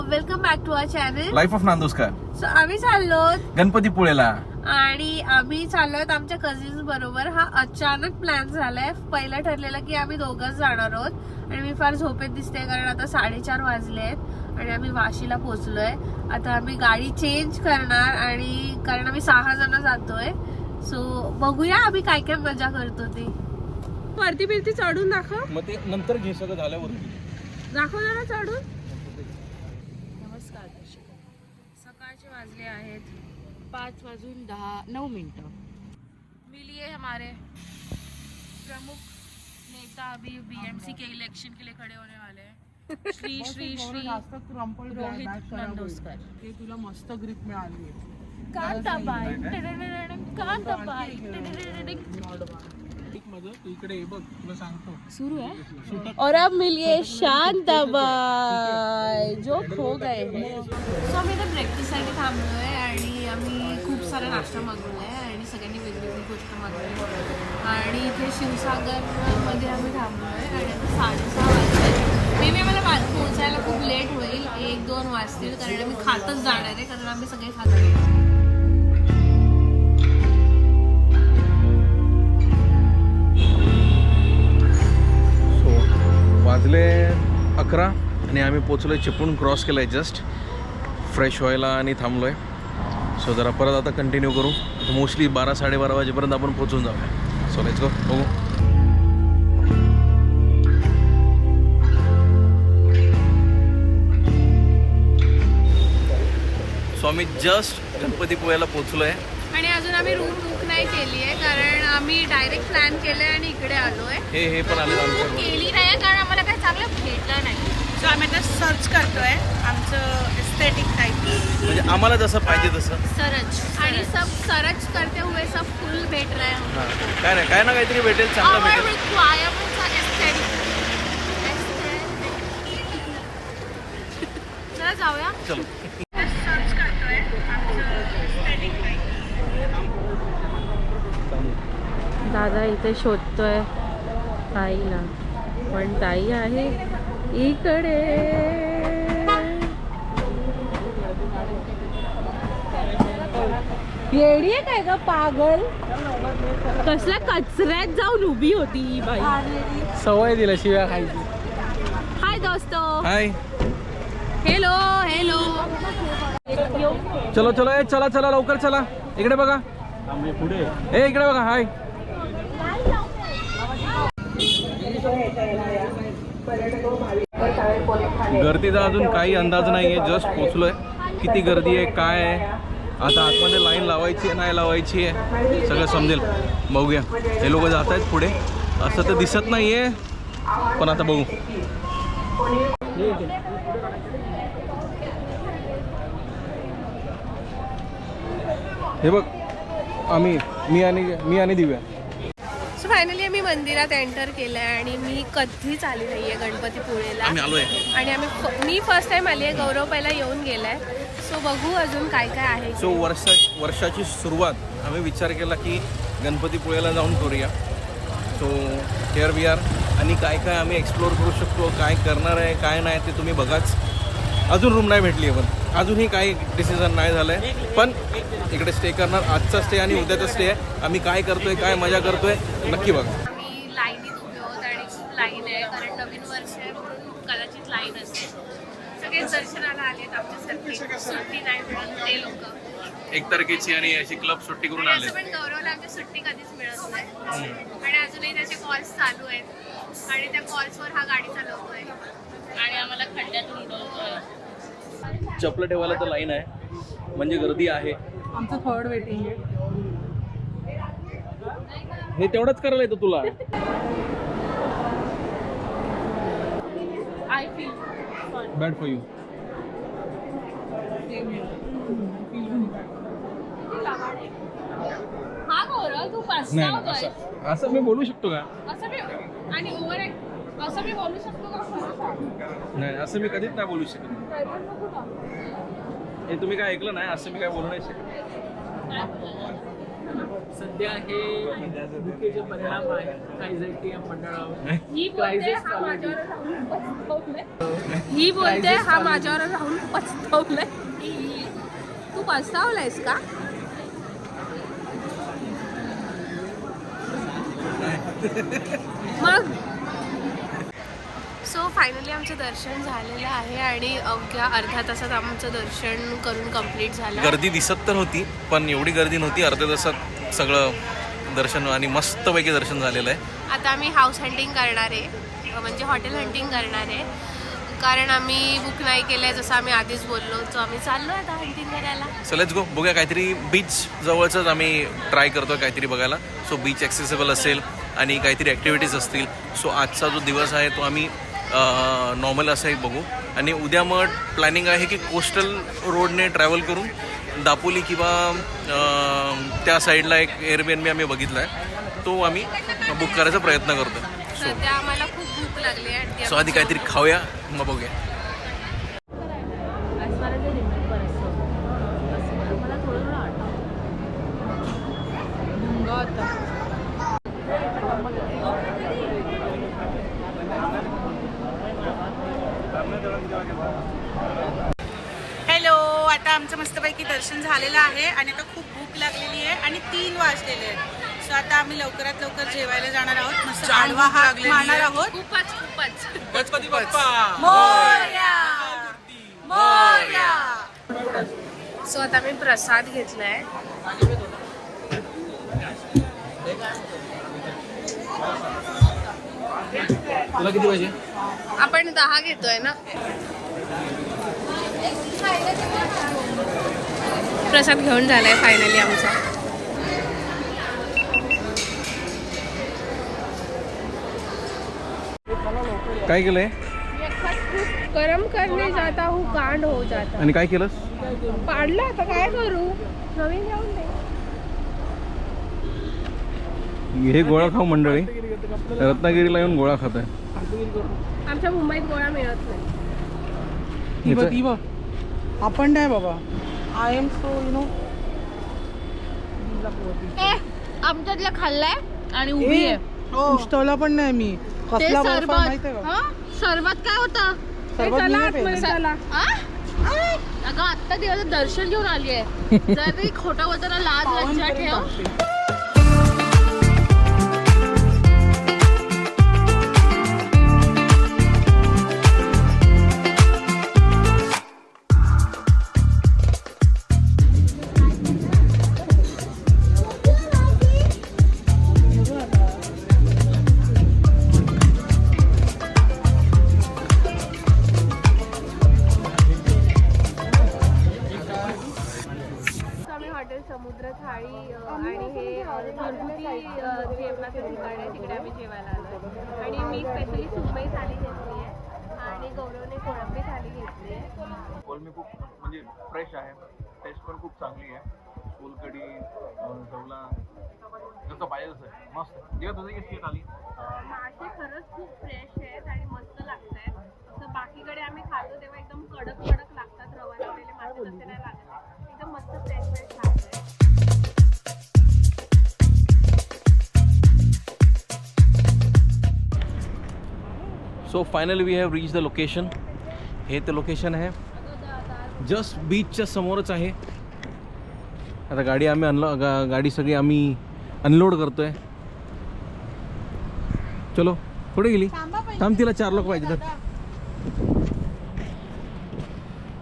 Welcome back to our channel life of Nandurkar. So आम्ही चाललो गणपतीपुळेला आणि आम्ही चाललोय आमच्या कझिन्स बरोबर. हा अचानक प्लॅन झालाय. पहिलं ठरलेलं की आम्ही दोघंच जाणार आहोत आणि मी फार झोपेत दिसते कारण आता 4:30 वाजले आहेत आणि आम्ही वाशीला पोहोचलोय. आता आम्ही गाडी चेंज करणार आणि कारण आम्ही 6 जण जातोय. सो बघूया आम्ही काय काय मजा करतो ते. वरती बिरती चढून दाखव. मग ते नंतर घे सगळं झाल्यावर दाखव जरा चढून. नमस्कार दर्शक, सकाळचे वाजले आहेत 5:09. मिलिए हमारे प्रमुख नेता अभी बीएमसी के इलेक्शन के लिए खड़े होने वाले हैं. श्री श्री श्री रोहित नंदोस्कर. ते तुला मस्त ग्रिप मिळाली. कांताबाई कांताबाई. इकडे बघ तुला सांगतो शुरू है. और अब मिलिए शांताबाई जो खो गए हैं. सो आम्ही इथे ब्रेकफास्टसाठी थांबलोय आणि आम्ही खूप सारा नाश्ता मागवलाय आणि सगळ्यांनी वेगवेगळी गोष्ट मागवली आणि इथे शिवसागरमध्ये आम्ही थांबलोय आणि आता 6:30 वाजले. मे बी आम्हाला पोहोचायला खूप लेट होईल, 1-2 वाजतील कारण आम्ही खातच जाणार आहे कारण आम्ही सगळे खातो. वाजले 11 आणि आम्ही पोचलोय. चिपळूण क्रॉस केलाय जस्ट फ्रेश व्हायला आणि थांबलोय. सो जरा परत आता कंटिन्यू करू. मोस्टली 12-12:30 वाजेपर्यंत आपण पोचून जाऊया. So let's go. बघू. सो आम्ही जस्ट गणपतीपुळ्याला पोचलोय आणि अजून आम्ही रूम बुक नाही केली आहे कारण आम्ही डायरेक्ट प्लॅन केलंय आणि इकडे आलोय. हे पण आले आमचं. केली नाही कारण आम्हाला काही चांगलं भेटलं नाही. सो आम्ही आता सर्च करतोय आमचं एस्थेटिक टाईप, म्हणजे आम्हाला जसं पाहिजे तसं सरच आणि सब सर्च करते हुए सब फुल भेट रहे हैं. हां, काय नाही काय ना काहीतरी भेटेल, चांगलं Our भेटेल. requirements are aesthetic. चला जाऊया. चलो. सर्च करतोय आमचं एस्थेटिक टाईप. दादा इथे शोधतोय ताईला, पण ताई आहे इकडे. येडी आहे काय ग पागल. कसल्या कचऱ्यात जाऊन उभी होती ही बाई. सवय दिला शिव्या खायची. हाय दोस्तो. हाय. Hello hello. चलो चलो. चला चला लवकर चला. इकडे बघा. पुढे इकडे बघा. हाय. गर्दीचा अजून काही अंदाज नाही आहे. जस्ट पोचलोय. किती गर्दी आहे काय आहे आता आतमध्ये लाईन लावायची आहे नाही लावायची आहे सगळं समजेल. बघूया. हे लोक जात आहेत पुढे. असं तर दिसत नाही आहे पण आता बघू. हे बघ मी आणि दिव्या. सो फायनली आम्ही मंदिरात एंटर केलंय आणि मी कधीच आली नाहीये गणपतीपुळेला. आम्ही आलोय आणि मी फर्स्ट टाइम आली आहे. गौरव पहिला येऊन गेलाय. सो बघू अजून काय काय आहे. सो वर्षाची सुरुवात आम्ही विचार केला की गणपतीपुळेला जाऊन करूया. So here we are. आणि काय काय आम्ही एक्सप्लोअर करू शकतो, काय करणार आहे काय नाही ते तुम्ही बघाच. अजून रूम नाही भेटली आहे पण अजूनही काही डिसिजन नाही झालं आहे. पण इकडे स्टे करणार. आजचा स्टे आणि उद्याचा स्टे आहे. आम्ही काय करतोय काय मजा करतोय नक्की बघा. आम्ही लाईनीत उभे आहोत आणि खूप लाईन आहे कारण नवीन वर्ष आहे म्हणून कदाचित लाईन असते. सगळेच दर्शनाला आलेत आमच्यासाठी. सुट्टी नाही मिळत ते लोक 1 तारखेची आणि अशी क्लब सुट्टी करून आले. असं पण गौरवला आमची सुट्टी कधीच मिळत नाही आणि अजूनही त्याचे कॉल्स चालू आहेत आणि त्या कॉल्सवर हा गाडी चालवतोय आणि आम्हाला खड्ड्यात उडवतोय. चपलं ठेवायला तर लाईन आहे म्हणजे गर्दी आहे. आमचं थर्ड वेटिंग आहे. हे तेवढंच करायला येतं तुला. I feel bad for you. हा गौरव तू पस्तावतोय. असं मी बोलू शकतो का? असं मी आणि ओव्हर असं मी बोलू शकतो का? नाही असं मी कधीच नाही बोलू शकत. हे तुम्ही काय ऐकलं नाही. असं मी काय बोलू नाही शकत. सध्या हे भुकेचे परिणाम आहेत कायझॅक्टी या मंडळावर. ही बोलते हा माझ्यावर राहून पचतवलंय. तू पचतावलायस का? मग सो फायनली आमचं दर्शन झालेलं आहे आणि अवघ्या अर्ध्या तासात आमचं दर्शन करून कंप्लीट झालं. गर्दी दिसत तर होती पण एवढी गर्दी नव्हती. अर्ध्या तासात सगळं दर्शन आणि मस्तपैकी दर्शन झालेलं आहे. आता आम्ही हाऊस हंटिंग करणार आहे, म्हणजे हॉटेल हंटिंग करणार आहे, कारण आम्ही बुक नाही केलंय जसं आम्ही आधीच बोललो. सो आम्ही चाललो आता हंटिंग करायला. So let's go. बघूया काहीतरी बीच जवळचंच आम्ही ट्राय करतो काहीतरी बघायला. सो बीच ॲक्सेसिबल असेल आणि काहीतरी ॲक्टिव्हिटीज असतील. सो आजचा जो दिवस आहे तो आम्ही नॉर्मल असं एक बघू आणि उद्या मग प्लॅनिंग आहे की कोस्टल रोडने ट्रॅव्हल करून दापोली किंवा त्या साईडला एक एअरबीएनबी आम्ही बघितला आहे, तो आम्ही बुक करायचा प्रयत्न करतो. सध्या आम्हाला खूप भूक लागली आहे. सो आधी काहीतरी खाऊया मग बघूया. हॅलो, आता आमचं मस्तपैकी दर्शन झालेलं आहे आणि आता खूप भूक लागलेली आहे आणि 3 वाजलेले आहेत. सो आता आम्ही लवकरात लवकर जेवायला जाणार आहोत. मस्त आडवा हात मारणार आहोत. खूपच खूपच गणपती बाप्पा मोरया मोरया. सो आता मी प्रसाद घेतलाय. तुला किती पाहिजे? आपण 10 घेतोय ना. प्रसाद घेऊन झालाय फायनली आमचा. काय केलंय? गरम करणे जाता हूँ कांड हो जाता. आणि काय केलंस? पाडलं आता काय करू, नवीन घेऊन दे. हे गोळा खाऊ मंडळी. रत्नागिरीला येऊन गोळा खात आहे. आमच्या मुंबईत गोळा मिळत नाही. आपण नाही बाबा. I am so you know. आमच्यातला खाल्लाय आणि उभी आहे. उष्टवला पण नाही मी. कसला बर्फ माहितीये का? सरबत काय होतं? सरबत मी नाही प्यायलं. अगं आत्ता देवाचं दर्शन घेऊन आली आहे. जर ते खोटं बोलतो ना, लाज लज्जा ठेव. हॉटेल समुद्र थाळी आणि हे घरगुती जेवणाचं ठिकाण आहे, तिकडे आम्ही जेवायला आलो. आणि मी स्पेशली सुरमई थाली घेतली आहे आणि गौरवने कोळंबी थाली घेतली आहे. कोलमी खूप म्हणजे फ्रेश आहे, टेस्ट पण खूप चांगली आहे. सोलकढी जवला जसं पाहिजे तसं आहे, मस्त. जेव्हा तुझी कशी आली? मासे खरंच खूप फ्रेश आहेत आणि मस्त लागत आहेत. तर बाकीकडे आम्ही खातो तेव्हा एकदम कडक कडक लागतात, रवा लावलेले मासे तसे नाही लागत. एकदम मस्त फ्रेश फ्रेश लागत. So finally we have reach the location. हे ते लोकेशन आहे, जस्ट बीचच्या समोरच आहे. आता गाडी आम्ही गाडी सगळी आम्ही अनलोड करतोय. चलो, कुठे गेली? थांब, तिला 4 लोक पाहिजे.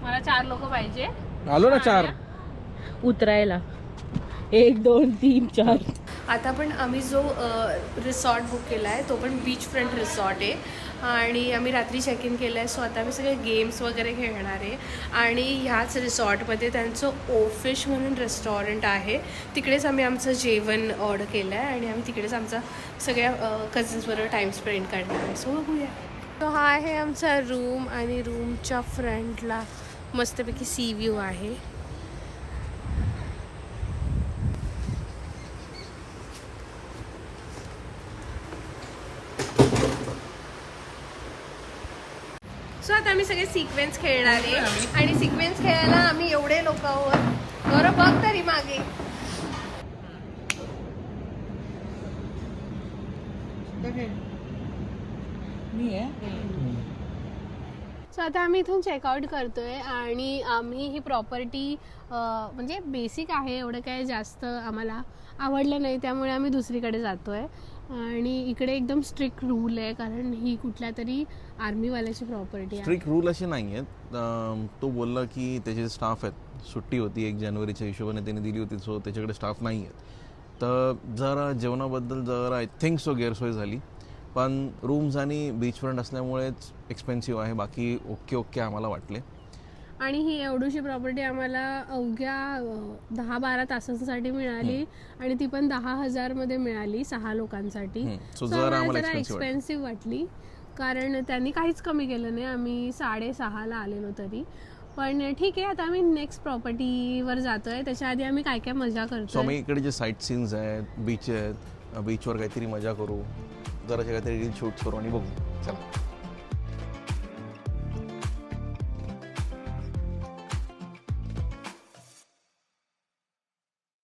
मला 4 लोक पाहिजे. आलो ना 4 उतरायला. 1 2 3 4. आता पण आम्ही जो रिसॉर्ट बुक केला आहे तो पण बीच फ्रंट रिसॉर्ट आहे आणि आम्ही रात्री चेक इन केलं आहे. सो आता आम्ही सगळे गेम्स वगैरे खेळणार आहे आणि ह्याच रिसॉर्टमध्ये त्यांचं ओफिश म्हणून रेस्टॉरंट आहे, तिकडेच आम्ही आमचं जेवण ऑर्डर केलं आहे आणि आम्ही तिकडेच आमचा सगळ्या कझन्सबरोबर टाईम स्पेंड करणार आहे. सो बघूया. तो हा आहे आमचा रूम आणि रूमच्या फ्रंटला मस्तपैकी सी व्ह्यू आहे. सो आता आम्ही सगळे सिक्वेन्स खेळणार आहे आणि सिक्वेन्स खेळायला आम्ही एवढे लोक आहोत. बरं बघ तरी मागे. सो आता आम्ही इथून चेकआउट करतोय आणि आम्ही ही प्रॉपर्टी म्हणजे बेसिक आहे, एवढं काय जास्त आम्हाला आवडलं नाही, त्यामुळे आम्ही दुसरीकडे जातोय. आणि इकडे एकदम स्ट्रिक्ट रूल आहे, कारण ही कुठल्या तरी आर्मीवाल्याची प्रॉपर्टी आहे. स्ट्रिक्ट रूल असे नाही आहेत. तो बोलला की त्याचे स्टाफ आहेत, सुट्टी होती 1 जानेवारीच्या हिशोबाने त्यांनी दिली होती, सो त्याच्याकडे स्टाफ नाही आहेत. तर जरा जेवणाबद्दल जरा आय थिंक सो गैरसोय झाली, पण रूम्स आणि बीच फ्रंट असल्यामुळेच एक्सपेन्सिव्ह आहे. बाकी ओके आम्हाला वाटले. आणि ही एवढीशी प्रॉपर्टी आम्हाला अवघ्या 10-12 तासांसाठी मिळाली आणि ती पण 10,000 मध्ये मिळाली 6 लोकांसाठी. So जरा आम्हाला एक्सपेन्सिव्ह वाटली, कारण त्यांनी काहीच कमी केलं नाही. आम्ही 6:30 आलेलो तरी. पण ठीक आहे, आता आम्ही नेक्स्ट प्रॉपर्टीवर जातोय. त्याच्या आधी आम्ही काय काय मजा सो करतोय. आम्ही इकडे जे साईट सीन्स आहेत, बीच आहेत, बीचवर काहीतरी मजा करू, जराशे काहीतरी रील शूट करू आणि बघू. चला.